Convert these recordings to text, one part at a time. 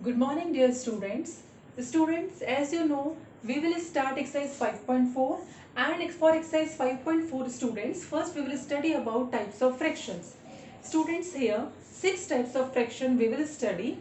Good morning, dear students. Students, as you know, we will start exercise 5.4, and for exercise 5.4 students, first we will study about types of fractions. Students, here 6 types of fraction we will study.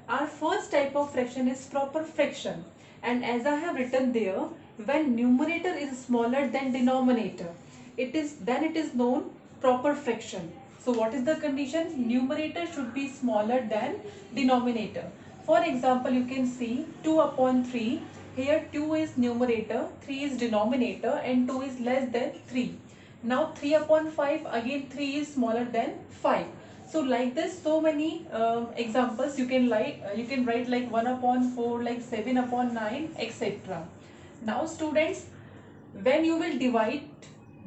Our first type of fraction is proper fraction, and as I have written there, when numerator is smaller than denominator, it is known proper fraction. So what is the condition? Numerator should be smaller than denominator. For example, you can see 2 upon 3. Here 2 is numerator, 3 is denominator, and 2 is less than 3. Now 3 upon 5, again 3 is smaller than 5. So like this, so many examples you can write like 1 upon 4, like 7 upon 9, etc. Now students, when you will divide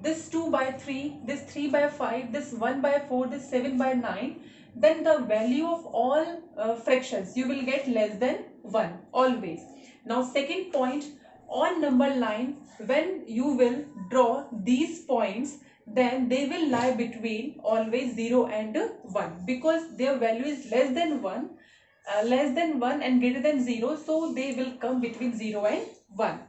this 2 by 3, this 3 by 5, this 1 by 4, this 7 by 9, then the value of all fractions you will get less than 1 always. Now second point, on number line, when you will draw these points, then they will lie between always 0 and 1, because their value is less than 1 and greater than 0, so they will come between 0 and 1.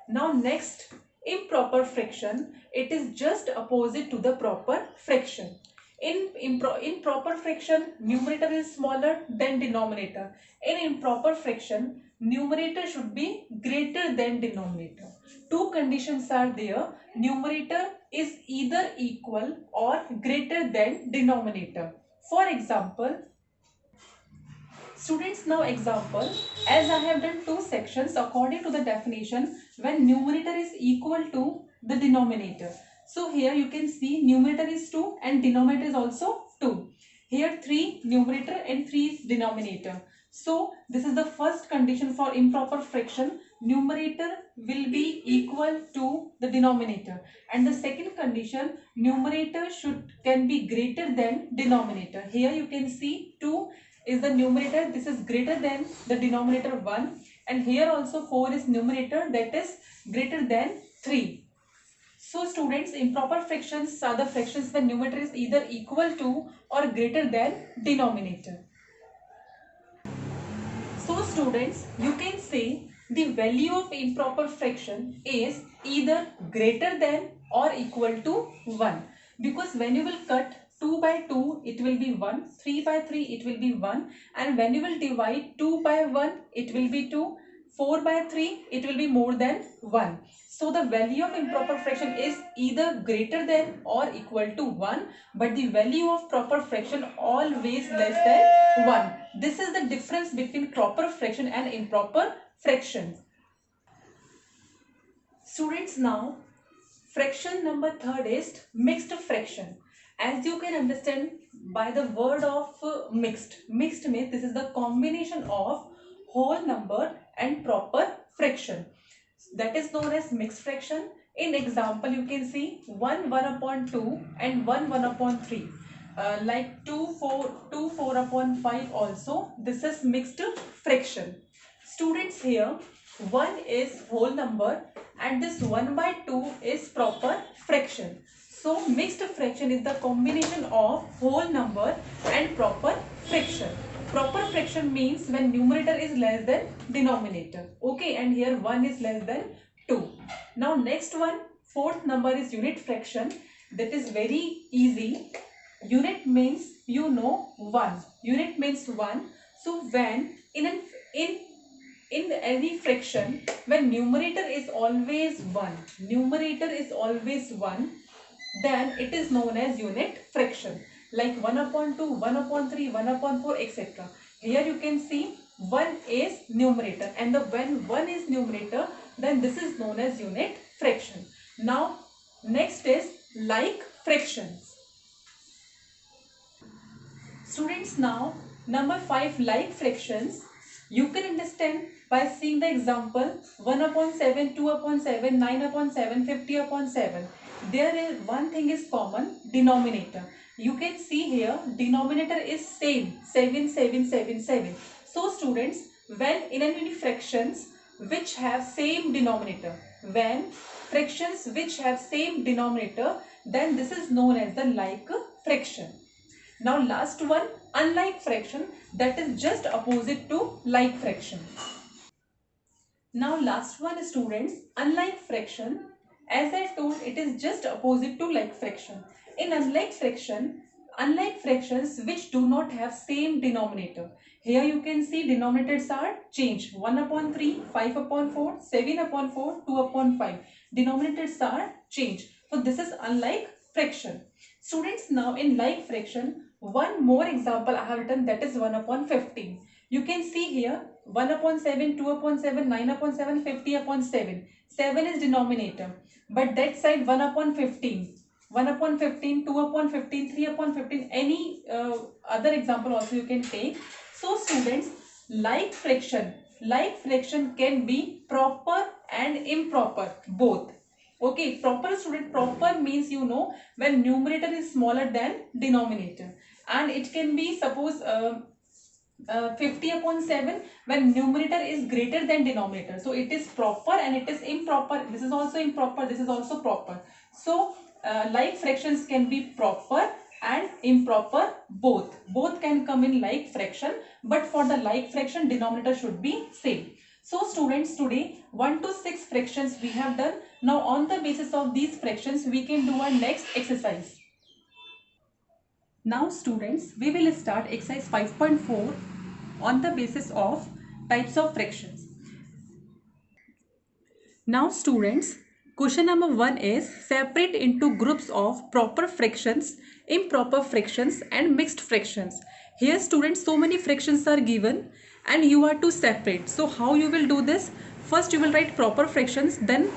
Now next, improper fraction, it is just opposite to the proper fraction. In proper fraction, numerator is smaller than denominator. In improper fraction, numerator should be greater than denominator. Two conditions are there. Numerator is either equal or greater than denominator. For example, students, now example, as I have done two sections according to the definition, when numerator is equal to the denominator. So here you can see numerator is 2 and denominator is also 2. Here 3 numerator and 3 is denominator. So this is the first condition for improper fraction. Numerator will be equal to the denominator. And the second condition, numerator can be greater than denominator. Here you can see 2 is the numerator, this is greater than the denominator 1, and here also 4 is numerator, that is greater than 3. So students, improper fractions are the fractions when numerator is either equal to or greater than denominator. So students, you can say the value of improper fraction is either greater than or equal to 1, because when you will cut 2 by 2 it will be 1, 3 by 3 it will be 1, and when you will divide 2 by 1 it will be 2, 4 by 3 it will be more than 1. So the value of improper fraction is either greater than or equal to 1, but the value of proper fraction always less than 1. This is the difference between proper fraction and improper fraction. Students, now fraction number third is mixed fraction. As you can understand by the word of mixed means this is the combination of whole number and proper fraction. That is known as mixed fraction. In example, you can see 1 upon 2 and 1 upon 3. Like 2 4 upon 5 also. This is mixed fraction. Students, here 1 is whole number and this 1 by 2 is proper fraction. So mixed fraction is the combination of whole number and proper fraction. Proper fraction means when numerator is less than denominator. Okay, and here 1 is less than 2. Now next one, fourth number is unit fraction. That is very easy. Unit means 1. Unit means 1. So when in any fraction, when numerator is always 1, then it is known as unit fraction. Like 1 upon 2, 1 upon 3, 1 upon 4, etc. Here you can see 1 is numerator, and when 1 is numerator, then this is known as unit fraction. Now next is like fractions. Students, now number 5, like fractions. You can understand by seeing the example 1 upon 7, 2 upon 7, 9 upon 7, 50 upon 7. There is one thing is common, denominator. You can see here denominator is same, 7, 7, 7, 7. So students, when in any fractions which have same denominator, then this is known as the like fraction. Now last one, unlike fraction, that is just opposite to like fraction. Now last one, students, unlike fraction, as I told, it is just opposite to like fraction. In unlike fraction, unlike fractions which do not have same denominator. Here you can see denominators are changed. 1 upon 3, 5 upon 4, 7 upon 4, 2 upon 5. Denominators are changed. So this is unlike fraction. Students, now in like fraction, one more example I have written, that is 1 upon 15. You can see here 1 upon 7, 2 upon 7, 9 upon 7, 50 upon 7. 7 is denominator. But that side 1 upon 15. 1 upon 15, 2 upon 15, 3 upon 15, any other example also you can take. So students, like fraction can be proper and improper, both. Okay, proper student, proper means when numerator is smaller than denominator. And it can be suppose 50 upon 7 when numerator is greater than denominator. So it is proper and it is improper. This is also improper, this is also proper. So like fractions can be proper and improper, both can come in like fraction, but for the like fraction denominator should be same. So students, today 1 to 6 fractions we have done. Now on the basis of these fractions we can do our next exercise. Now students, we will start exercise 5.4 on the basis of types of fractions. Now students, question number 1 is separate into groups of proper fractions, improper fractions and mixed fractions. Here students, so many fractions are given and you are to separate. So how you will do this? First you will write proper fractions, then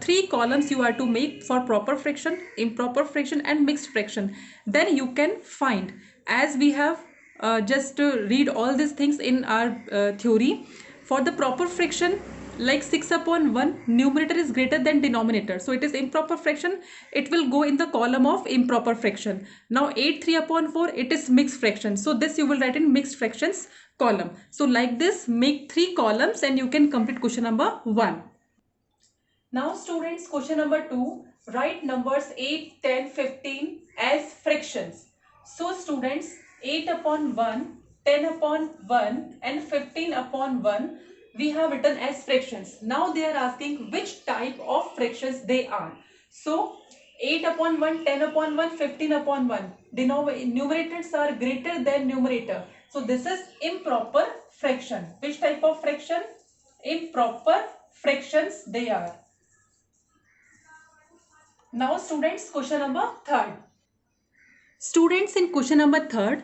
3 columns you are to make for proper fraction, improper fraction and mixed fraction. Then you can find, as we have just read all these things in our theory. For the proper fraction, like 6 upon 1, numerator is greater than denominator, so it is improper fraction, it will go in the column of improper fraction. Now 8 3 upon 4, it is mixed fraction, so this you will write in mixed fractions column. So like this, make 3 columns and you can complete question number 1. Now students, question number 2, write numbers 8, 10, 15 as fractions. So students, 8 upon 1, 10 upon 1 and 15 upon 1 we have written as fractions. Now they are asking which type of fractions they are. So 8 upon 1, 10 upon 1, 15 upon 1. Numerators are greater than numerator. So this is improper fraction. Which type of fraction? Improper fractions they are. Now students, question number 3. Students, in question number 3,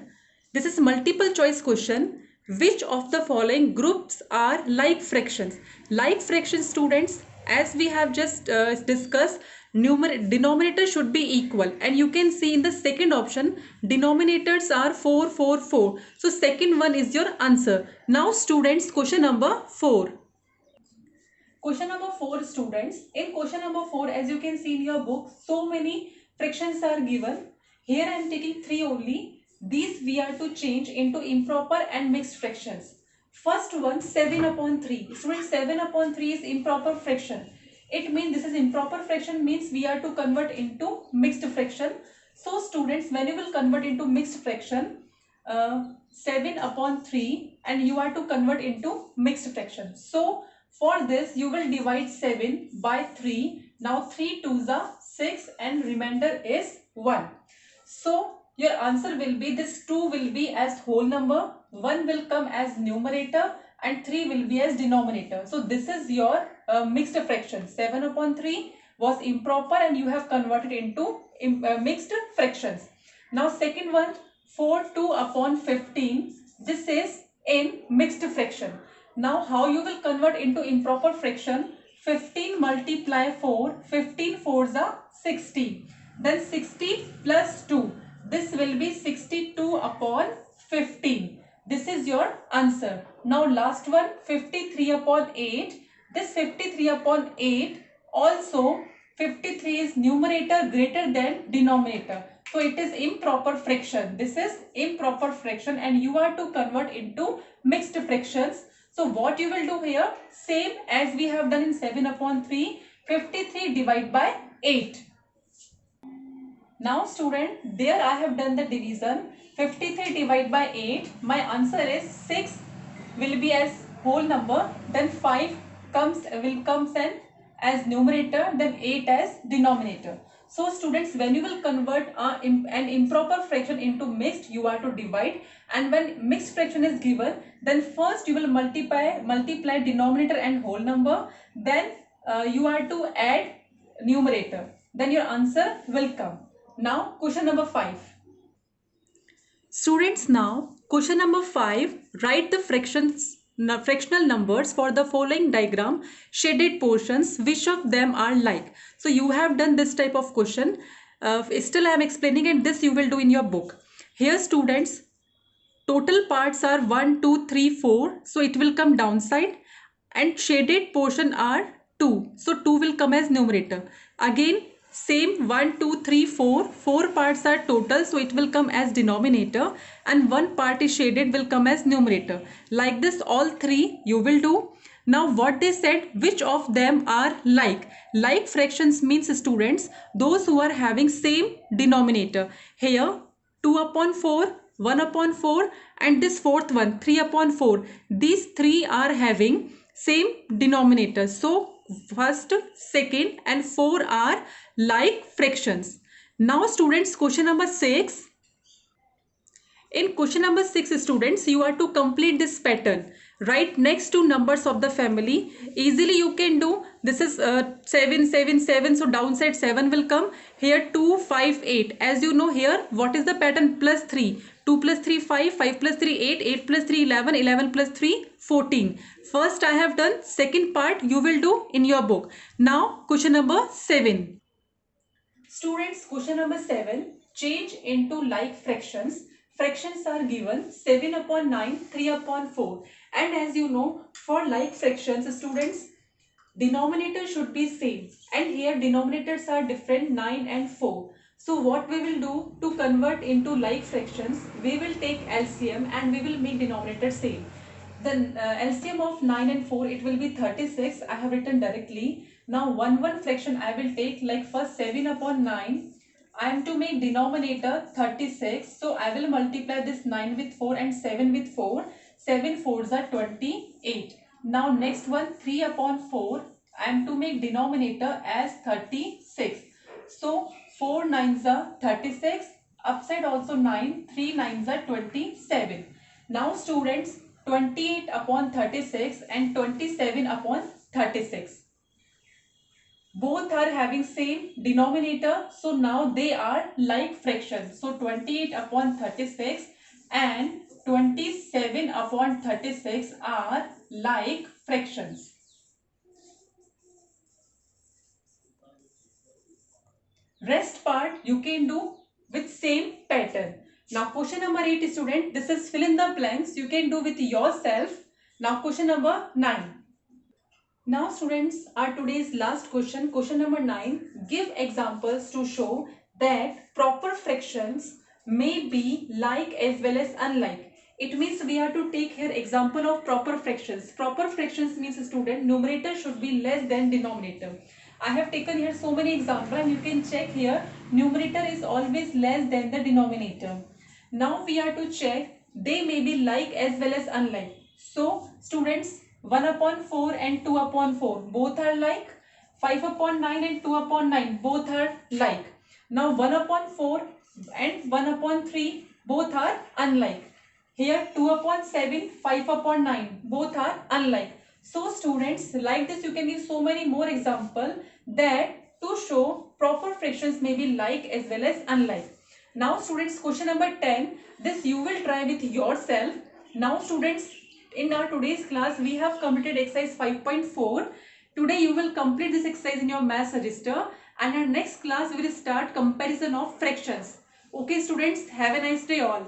this is multiple choice question. Which of the following groups are like fractions? Like fractions students, as we have just discussed, denominator should be equal, and you can see in the second option denominators are 4 4 4. So second one is your answer. Now students, question number 4. Question number 4 students, in question number 4, as you can see in your book, so many fractions are given. Here I am taking 3 only. These we are to change into improper and mixed fractions. First one, 7 upon 3. Students, 7 upon 3 is improper fraction. It means this is improper fraction, means we are to convert into mixed fraction. So students, when you will convert into mixed fraction, 7 upon 3 and you are to convert into mixed fraction. So for this you will divide 7 by 3. Now 3 2s are 6 and remainder is 1. So your answer will be, this 2 will be as whole number, 1 will come as numerator and 3 will be as denominator. So this is your mixed fraction. 7 upon 3 was improper and you have converted into mixed fractions. Now second one, 4 2 upon 15. This is in mixed fraction. Now how you will convert into improper fraction? 15 multiply 4. 15 4s are 60. Then 60 plus 2. This will be 62 upon 15. This is your answer. Now last one, 53 upon 8. This 53 upon 8, also 53 is numerator greater than denominator. So it is improper fraction. This is improper fraction and you are to convert into mixed fractions. So what you will do here, same as we have done in 7 upon 3, 53 divided by 8. Now student, there I have done the division. 53 divided by 8. My answer is 6 will be as whole number, then 5 comes in as numerator, then 8 as denominator. So students, when you will convert an improper fraction into mixed, you are to divide, and when mixed fraction is given, then first you will multiply denominator and whole number, then you are to add numerator, then your answer will come. Now question number 5. Students, now question number 5, write the fractional numbers for the following diagram, shaded portions, which of them are like. So you have done this type of question. Still I am explaining it, this you will do in your book. Here students, total parts are 1, 2, 3, 4. So it will come downside, and shaded portion are 2. So 2 will come as numerator. Again same 1, 2, 3, 4. 4 parts are total, so it will come as denominator, and 1 part is shaded will come as numerator. Like this all 3 you will do. Now what they said, which of them are like? Like fractions means students, those who are having same denominator. Here 2 upon 4, 1 upon 4, and this fourth one 3 upon 4. These 3 are having same denominator. So first, second and 4 are like fractions. Now students, question number 6. In question number 6 students, you are to complete this pattern. Right next to numbers of the family. Easily you can do. This is 7, 7, 7. So downside 7 will come. Here 2, 5, 8. As you know here, what is the pattern? Plus 3. 2 plus 3, 5. 5 plus 3, 8. 8 plus 3, 11. 11 plus 3, 14. First I have done. Second part you will do in your book. Now question number 7. Students, question number 7, change into like fractions. Fractions are given 7 upon 9, 3 upon 4. And as you know, for like fractions, students, denominator should be same. And here denominators are different, 9 and 4. So what we will do to convert into like fractions, we will take LCM and we will make denominator same. The LCM of 9 and 4, it will be 36. I have written directly. Now one fraction I will take, like first 7 upon 9. I am to make denominator 36. So I will multiply this 9 with 4 and 7 with 4. 7 fours are 28. Now next one 3 upon 4. I am to make denominator as 36. So 4 nines are 36. Upside also 9. 3 nines are 27. Now students, 28 upon 36 and 27 upon 36. Both are having same denominator. So now they are like fractions. So 28 upon 36 and 27 upon 36 are like fractions. Rest part you can do with same pattern. Now question number 8 student, this is fill in the blanks, you can do with yourself. Now question number 9. Now students, our today's last question, question number 9. Give examples to show that proper fractions may be like as well as unlike. It means we have to take here example of proper fractions. Proper fractions means student, numerator should be less than denominator. I have taken here so many examples and you can check here, numerator is always less than the denominator. Now we are to check, they may be like as well as unlike. So students, 1 upon 4 and 2 upon 4 both are like. 5 upon 9 and 2 upon 9 both are like. Now 1 upon 4 and 1 upon 3 both are unlike. Here 2 upon 7, 5 upon 9 both are unlike. So students, like this you can give so many more examples that to show proper fractions may be like as well as unlike. Now students, question number 10, this you will try with yourself. Now students, in our today's class we have completed exercise 5.4. Today you will complete this exercise in your maths register, and our next class we will start comparison of fractions. Okay students, have a nice day all.